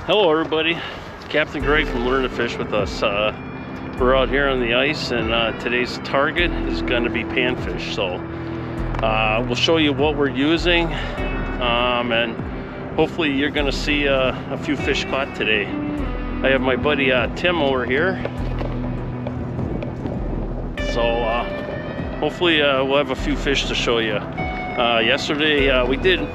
Hello everybody, Captain Greg from Learn to Fish with us. We're out here on the ice, and today's target is going to be panfish. So we'll show you what we're using, and hopefully you're going to see a few fish caught today. I have my buddy Tim over here, so hopefully we'll have a few fish to show you. Yesterday we did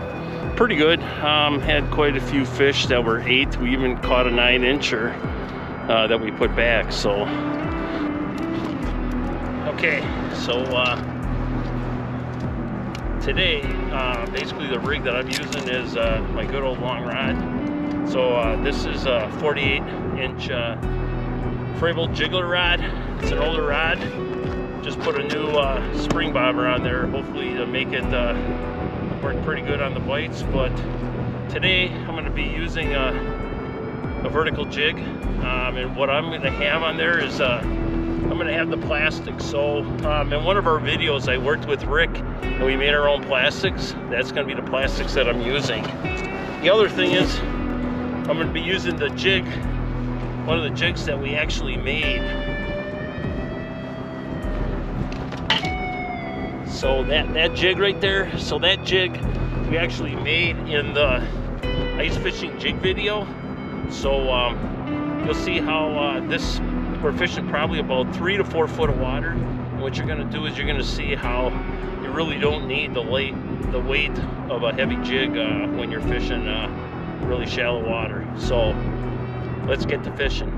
pretty good. Had quite a few fish that were 8. We even caught a 9-incher that we put back. So okay, so today basically the rig that I'm using is my good old long rod. So this is a 48-inch Fravel jiggler rod. It's an older rod. Just put a new spring bobber on there, hopefully to make it work pretty good on the bites. But today I'm going to be using a vertical jig, and what I'm going to have on there is I'm going to have the plastic. So in one of our videos I worked with Rick and we made our own plastics. That's going to be the plastics that I'm using. The other thing is I'm going to be using the jig, one of the jigs that we actually made. So that jig right there, so that jig we actually made in the ice fishing jig video. So you'll see how we're fishing probably about 3 to 4 foot of water. And what you're gonna do is you're gonna see how you really don't need the weight of a heavy jig when you're fishing really shallow water. So let's get to fishing.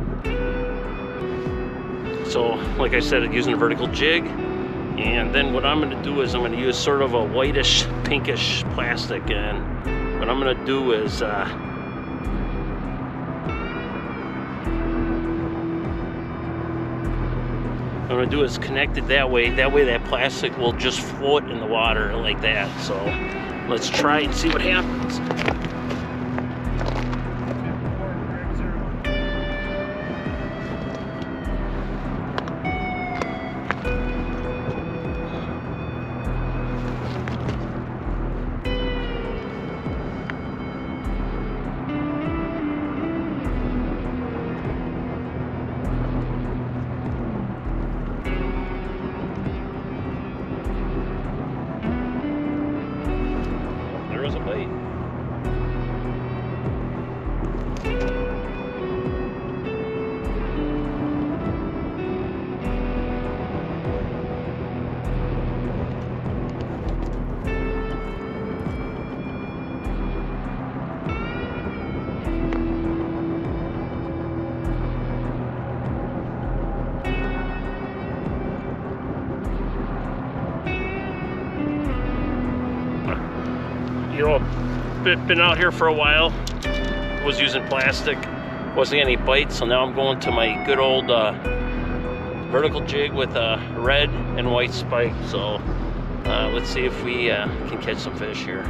So like I said, I'm using a vertical jig. And then what I'm going to do is I'm going to use sort of a whitish, pinkish plastic, and what I'm going to do is connect it that way. That way that plastic will just float in the water like that. So let's try and see what happens. There was a bait. You know, been out here for a while, was using plastic, wasn't any bites, so now I'm going to my good old vertical jig with a red and white spike. So let's see if we can catch some fish here.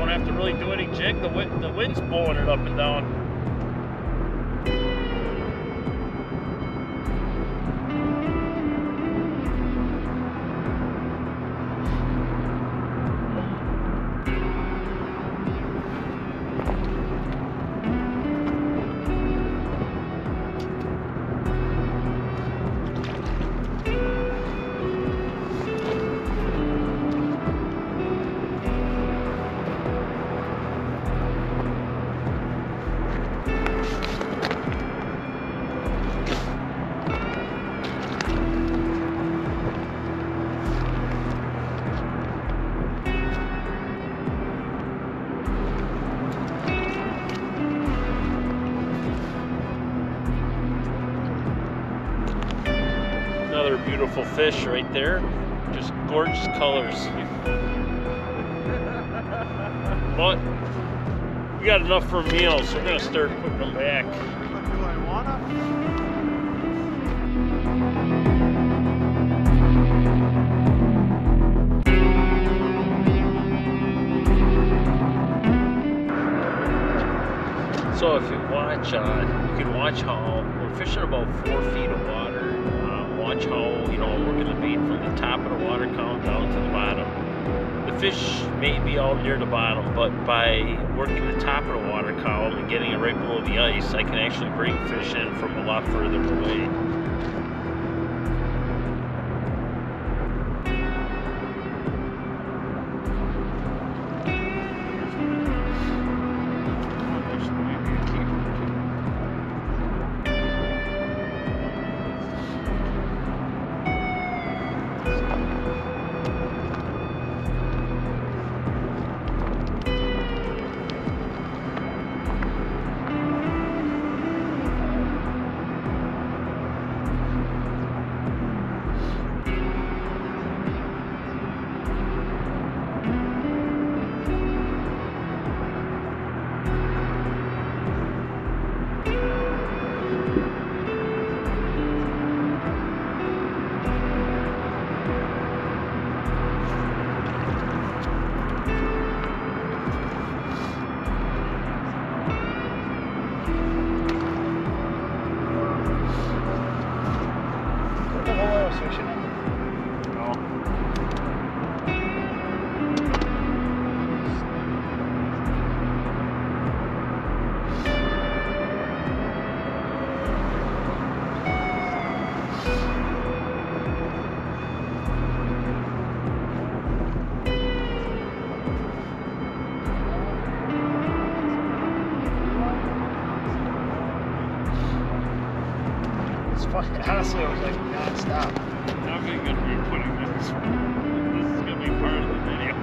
Have to really do any jig, the wind's blowing it up and down. another beautiful fish right there. Just gorgeous colors. But we got enough for a meal, so we're gonna start putting them back. Do I wanna? So if you watch, you can watch how we're fishing about 4 feet of water. Watch how, you know, I'm working the bait from the top of the water column down to the bottom. The fish may be out near the bottom, but by working the top of the water column and getting it right below the ice, I can actually bring fish in from a lot further away. Honestly, I was like non-stop. I'm going to be putting this. This is going to be part of the video.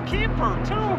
Keeper too.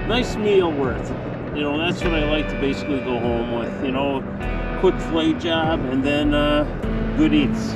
Nice meal worth. You know, that's what I like to basically go home with. You know, quick fillet job and then good eats.